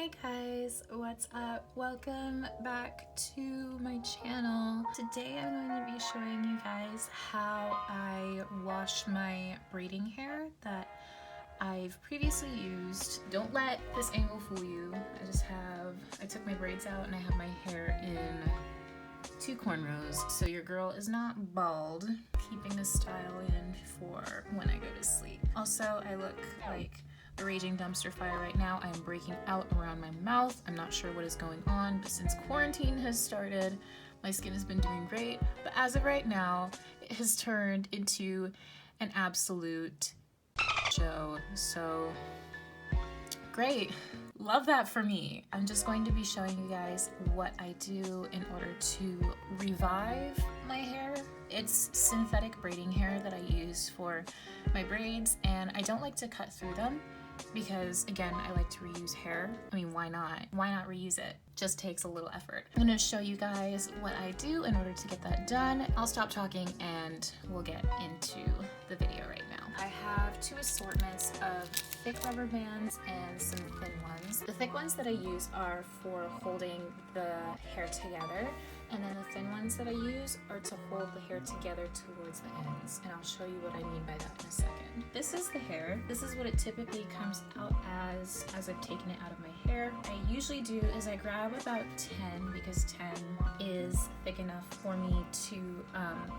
Hi guys, what's up? Welcome back to my channel. Today I'm going to be showing you guys how I wash my braiding hair that I've previously used. Don't let this angle fool you. I took my braids out and I have my hair in 2 cornrows, so your girl is not bald, keeping this style in for when I go to sleep. Also, I look like a raging dumpster fire right now. I am breaking out around my mouth. I'm not sure what is going on, but since quarantine has started, my skin has been doing great. But as of right now, it has turned into an absolute show. So great. Love that for me. I'm just going to be showing you guys what I do in order to revive my hair. It's synthetic braiding hair that I use for my braids, and I don't like to cut through them because, again, I like to reuse hair. I mean, why not? Why not reuse it? Just takes a little effort. I'm gonna show you guys what I do in order to get that done. I'll stop talking and we'll get into the video right now. I have 2 assortments of thick rubber bands and some thin ones. The thick ones that I use are for holding the hair together, and then the thin ones that I use are to hold the hair together towards the ends, and I'll show you what I mean by that in a second. This is the hair. This is what it typically comes out as I've taken it out of my hair. What I usually do is I grab about 10 because 10 is thick enough for me to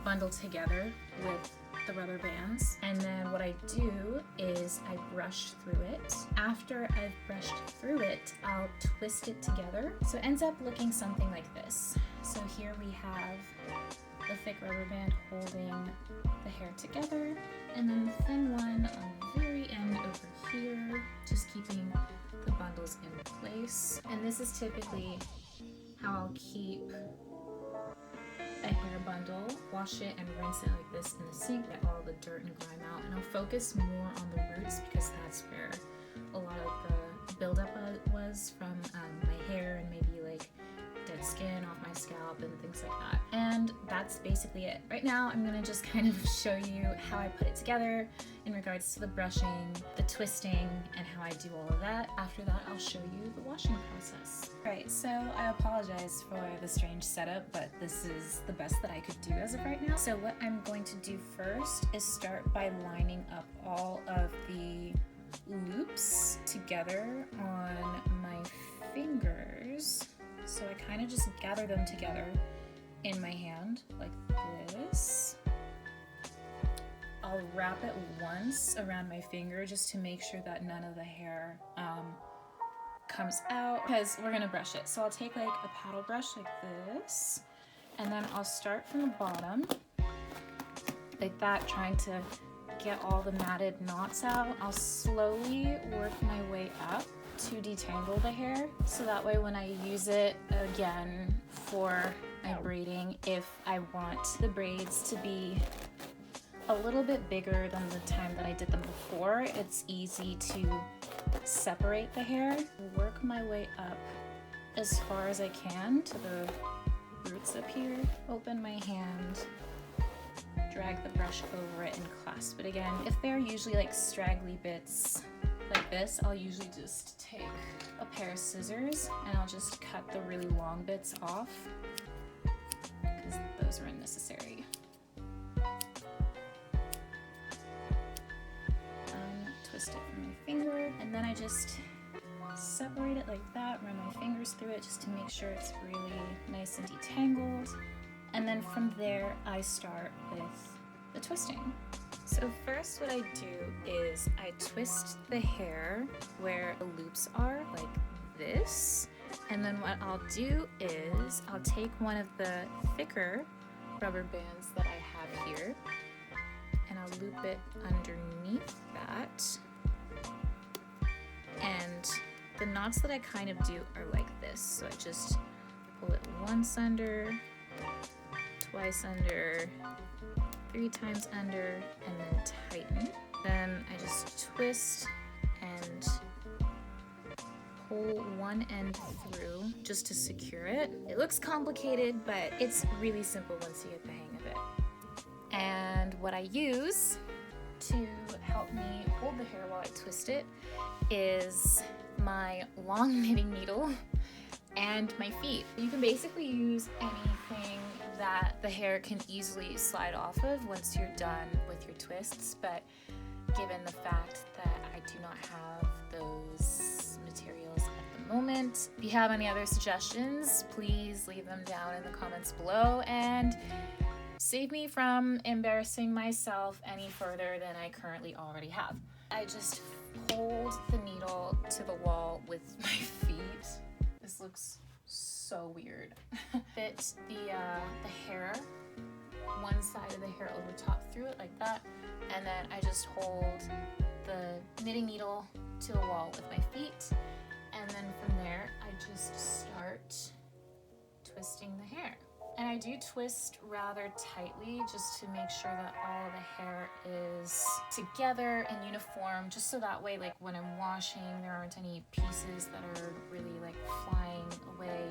bundle together with the rubber bands, and then what I do is I brush through it. After I've brushed through it, I'll twist it together so it ends up looking something like this. So here we have the thick rubber band holding the hair together, and then the thin one on the very end over here, just keeping the bundles in place. And this is typically how I'll keep a hair bundle, wash it and rinse it like this in the sink, get all the dirt and grime out, and I'll focus more on the roots because that's where a lot of the buildup was from my hair and maybe like dead skin off my scalp and things like that. And that's basically it. Right now I'm gonna just kind of show you how I put it together in regards to the brushing, the twisting, and how I do all of that. After that, I'll show you the washing process. Alright, so I apologize for the strange setup, but this is the best that I could do as of right now. So what I'm going to do first is start by lining up all of the loops together on my fingers. So I kind of just gather them together in my hand like this. I'll wrap it once around my finger just to make sure that none of the hair comes out, because we're gonna brush it. So I'll take like a paddle brush like this, and then I'll start from the bottom like that, trying to get all the matted knots out. I'll slowly work my way up to detangle the hair, so that way when I use it again for my braiding, if I want the braids to be a little bit bigger than the time that I did them before, it's easy to separate the hair. Work my way up as far as I can to the roots up here. Open my hand, drag the brush over it, and clasp it again. If they're usually like straggly bits like this, I'll usually just take a pair of scissors and I'll just cut the really long bits off because those are unnecessary. Twist it from my finger, and then I just separate it like that, run my fingers through it just to make sure it's really nice and detangled. And then from there I start with the twisting. So first what I do is I twist the hair where the loops are, like this. And then what I'll do is I'll take one of the thicker rubber bands that I have here, and I'll loop it underneath that. And the knots that I kind of do are like this. So I just pull it once under, twice under, 3 times under, and then tighten. Then I just twist and pull one end through just to secure it. It looks complicated, but it's really simple once you get the hang of it. And what I use to help me hold the hair while I twist it is my long knitting needle and my feet. You can basically use anything that the hair can easily slide off of once you're done with your twists, but given the fact that I do not have those materials at the moment, if you have any other suggestions, please leave them down in the comments below and save me from embarrassing myself any further than I currently already have. I just hold the needle to the wall with my feet. This looks so weird. Fit the hair, one side of the hair over top through it like that, and then I just hold the knitting needle to the wall with my feet, and then from there I just start twisting the hair. And I do twist rather tightly just to make sure that all the hair is together and uniform, just so that way, like when I'm washing, there aren't any pieces that are really like flying away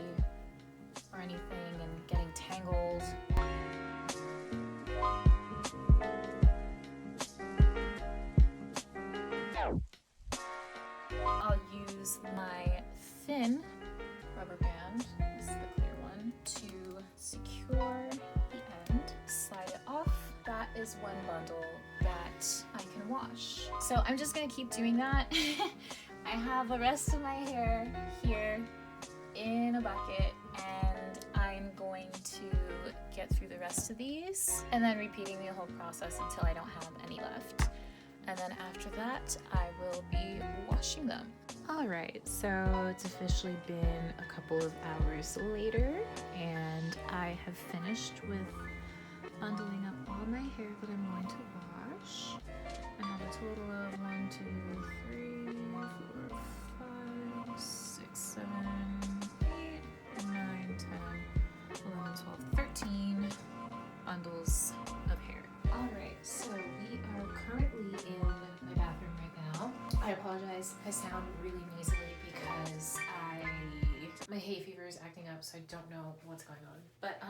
or anything and getting tangled. I'll use my thin rubber band, this is the clear one, to secure the end, slide it off. That is one bundle that I can wash. So I'm just gonna keep doing that. I have the rest of my hair here in a bucket, and I'm going to get through the rest of these and then repeating the whole process until I don't have any left. And then after that, I will be washing them. All right, so it's officially been a couple of hours later, and I have finished with bundling up all my hair that I'm going to wash. I have a total of 1, 2, 3, 4, 5, 6, 7, 8, 9, 10, 11, 12, 13 bundles of hair. All right, so we are currently in my bathroom right now. I apologize if I sound really nasally because my hay fever is acting up, so I don't know what's going on. But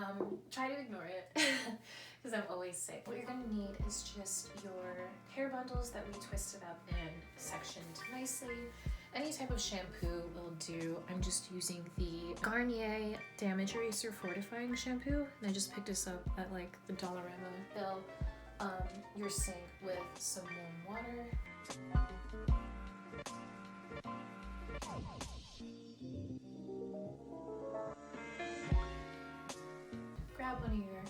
try to ignore it because I'm always sick. What you're gonna need is just your hair bundles that we twisted up and sectioned nicely. Any type of shampoo will do. I'm just using the Garnier Damage Eraser Fortifying Shampoo, and I just picked this up at like the Dollarama. Fill your sink with some warm water. Grab one of your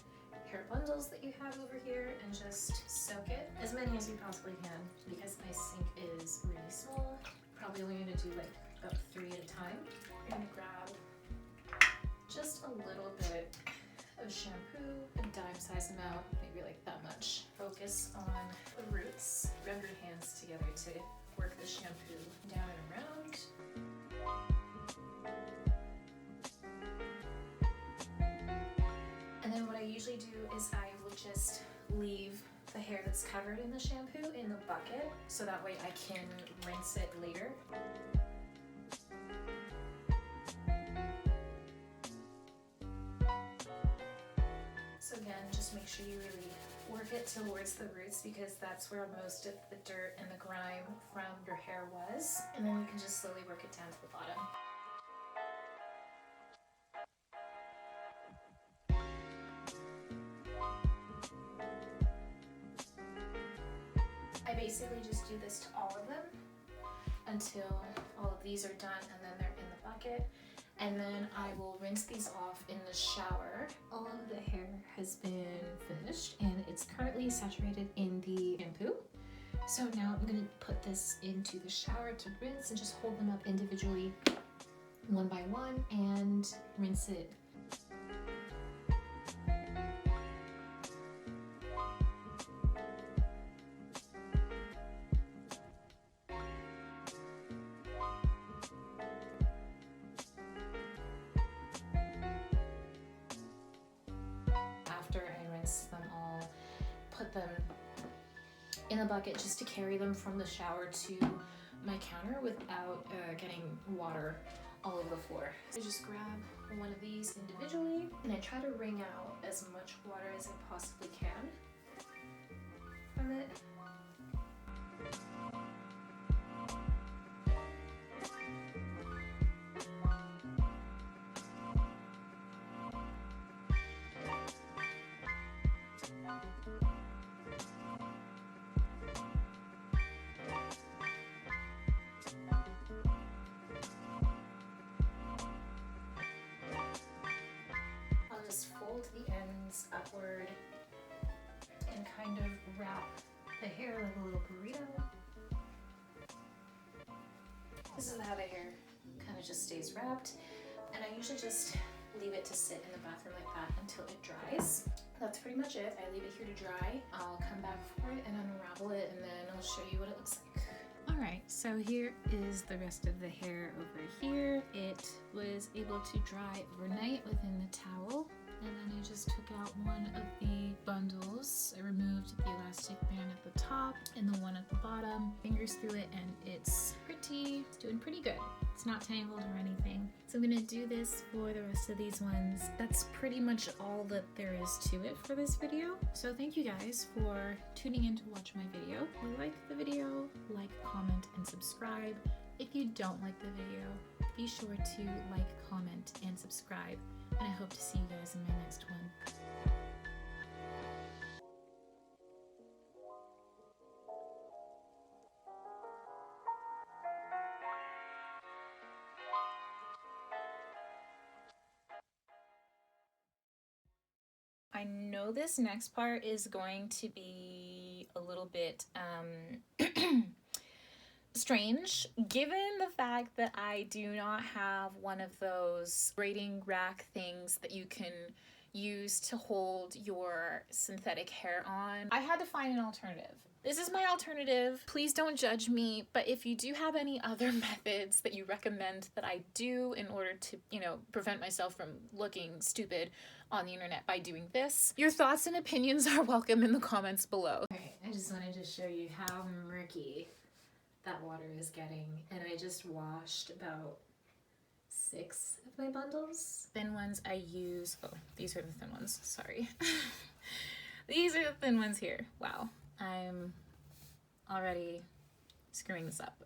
hair bundles that you have over here and just soak it, as many as you possibly can, because my sink is really small. Probably only gonna do like about 3 at a time. You're gonna grab just a little bit of shampoo, a dime-sized amount, maybe like that much. Focus on the roots. Rub your hands together to work the shampoo down and around. And then what I usually do is I will just leave the hair that's covered in the shampoo in the bucket, so that way I can rinse it later. So again, just make sure you really work it towards the roots, because that's where most of the dirt and the grime from your hair was. And then you can just slowly work it down to the bottom. I basically just do this to all of them until all of these are done, and then they're in the bucket. And then I will rinse these off in the shower. All of the hair has been finished and it's currently saturated in the shampoo. So now I'm gonna put this into the shower to rinse and just hold them up individually one by one and rinse it. Put them in a bucket just to carry them from the shower to my counter without getting water all over the floor. So just grab one of these individually, and I try to wring out as much water as I possibly can from it. kind of wrap the hair like a little burrito. This is how the hair kind of just stays wrapped, and I usually just leave it to sit in the bathroom like that until it dries. That's pretty much it. I leave it here to dry. I'll come back for it and unravel it, and then I'll show you what it looks like. Alright, so here is the rest of the hair over here. It was able to dry overnight within the towel, and then I just took out one of the bundles. I removed the elastic band at the top and the one at the bottom, fingers through it, and it's doing pretty good. It's not tangled or anything. So I'm gonna do this for the rest of these ones. That's pretty much all that there is to it for this video. So thank you guys for tuning in to watch my video. If you like the video, like, comment, and subscribe. If you don't like the video, be sure to like, comment, and subscribe. And I hope to see you guys in my next one. I know this next part is going to be a little bit strange, given the fact that I do not have one of those braiding rack things that you can use to hold your synthetic hair on. I had to find an alternative. This is my alternative. Please don't judge me, but if you do have any other methods that you recommend that I do in order to, prevent myself from looking stupid on the internet by doing this, your thoughts and opinions are welcome in the comments below. Okay, I just wanted to show you how murky that water is getting, and I just washed about 6 of my bundles. Thin ones I use, oh, these are the thin ones, sorry. These are the thin ones here. Wow, I'm already screwing this up.